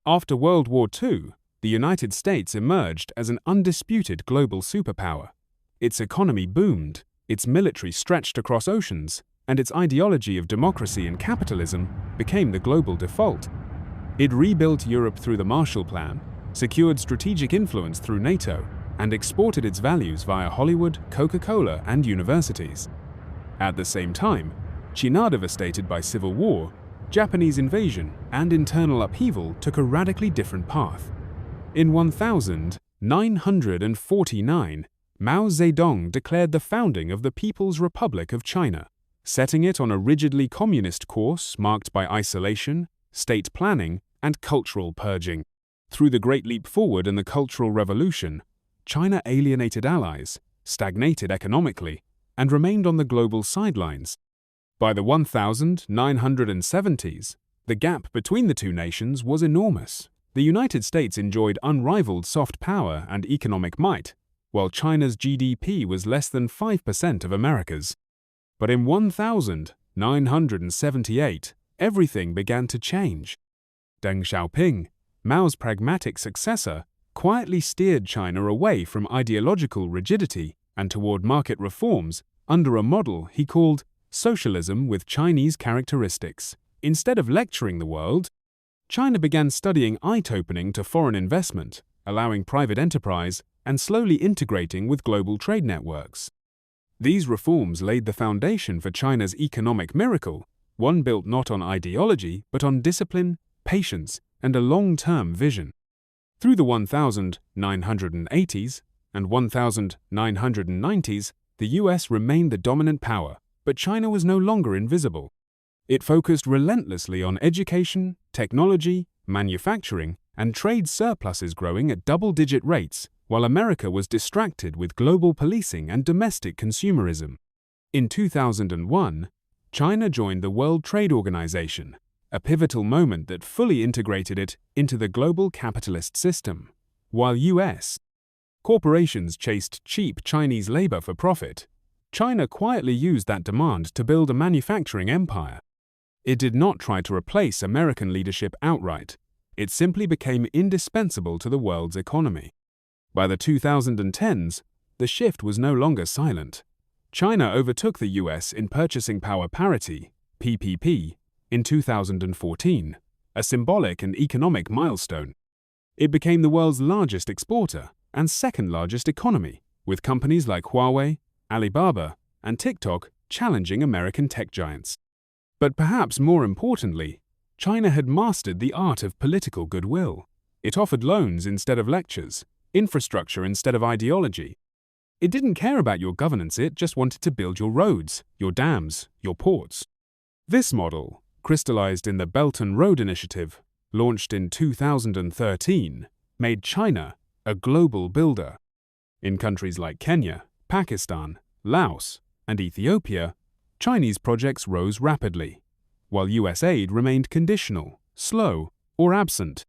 After World War II, the United States emerged as an undisputed global superpower. Its economy boomed, its military stretched across oceans, and its ideology of democracy and capitalism became the global default. It rebuilt Europe through the Marshall Plan, secured strategic influence through NATO, and exported its values via Hollywood, Coca-Cola, and universities. At the same time, China, devastated by civil war, Japanese invasion, and internal upheaval, took a radically different path. In 1949, Mao Zedong declared the founding of the People's Republic of China, setting it on a rigidly communist course marked by isolation, state planning, and cultural purging. Through the Great Leap Forward and the Cultural Revolution, China alienated allies, stagnated economically, and remained on the global sidelines. By the 1970s, the gap between the two nations was enormous. The United States enjoyed unrivaled soft power and economic might, while China's GDP was less than 5% of America's. But in 1978, everything began to change. Deng Xiaoping, Mao's pragmatic successor, quietly steered China away from ideological rigidity and toward market reforms under a model he called socialism with Chinese characteristics. Instead of lecturing the world, China began studying eye-opening to foreign investment, allowing private enterprise, and slowly integrating with global trade networks. These reforms laid the foundation for China's economic miracle, one built not on ideology but on discipline, patience, and a long-term vision. Through the 1980s and 1990s, the US remained the dominant power, but China was no longer invisible. It focused relentlessly on education, technology, manufacturing, and trade surpluses growing at double-digit rates, while America was distracted with global policing and domestic consumerism. In 2001, China joined the World Trade Organization, a pivotal moment that fully integrated it into the global capitalist system. While US corporations chased cheap Chinese labor for profit, China quietly used that demand to build a manufacturing empire. It did not try to replace American leadership outright. It simply became indispensable to the world's economy. By the 2010s, the shift was no longer silent. China overtook the US in purchasing power parity, PPP, in 2014, a symbolic and economic milestone. It became the world's largest exporter and second-largest economy, with companies like Huawei, Alibaba, and TikTok challenging American tech giants. But perhaps more importantly, China had mastered the art of political goodwill. It offered loans instead of lectures, infrastructure instead of ideology. It didn't care about your governance, it just wanted to build your roads, your dams, your ports. This model, crystallized in the Belt and Road Initiative, launched in 2013, made China a global builder. In countries like Kenya, Pakistan, Laos, and Ethiopia, Chinese projects rose rapidly, while US aid remained conditional, slow, or absent.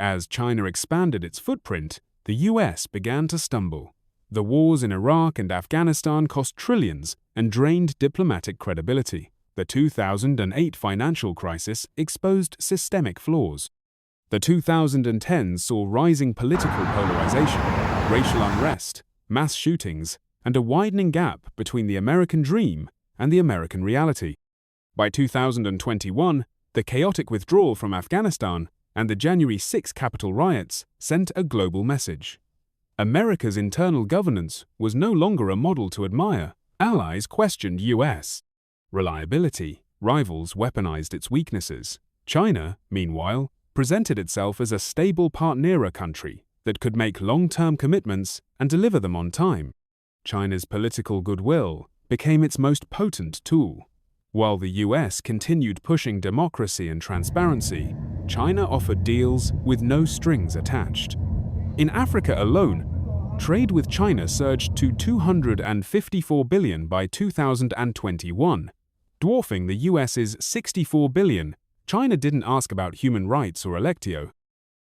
As China expanded its footprint, the US began to stumble. The wars in Iraq and Afghanistan cost trillions and drained diplomatic credibility. The 2008 financial crisis exposed systemic flaws. The 2010s saw rising political polarization, racial unrest, mass shootings, and a widening gap between the American dream and the American reality. By 2021, the chaotic withdrawal from Afghanistan and the January 6 Capitol riots sent a global message. America's internal governance was no longer a model to admire. Allies questioned US reliability. Rivals weaponized its weaknesses. China, meanwhile, presented itself as a stable partner country that could make long-term commitments and deliver them on time. China's political goodwill became its most potent tool. While the US continued pushing democracy and transparency, China offered deals with no strings attached. In Africa alone, trade with China surged to $254 billion by 2021, dwarfing the US's $64 billion. China didn't ask about human rights or electio.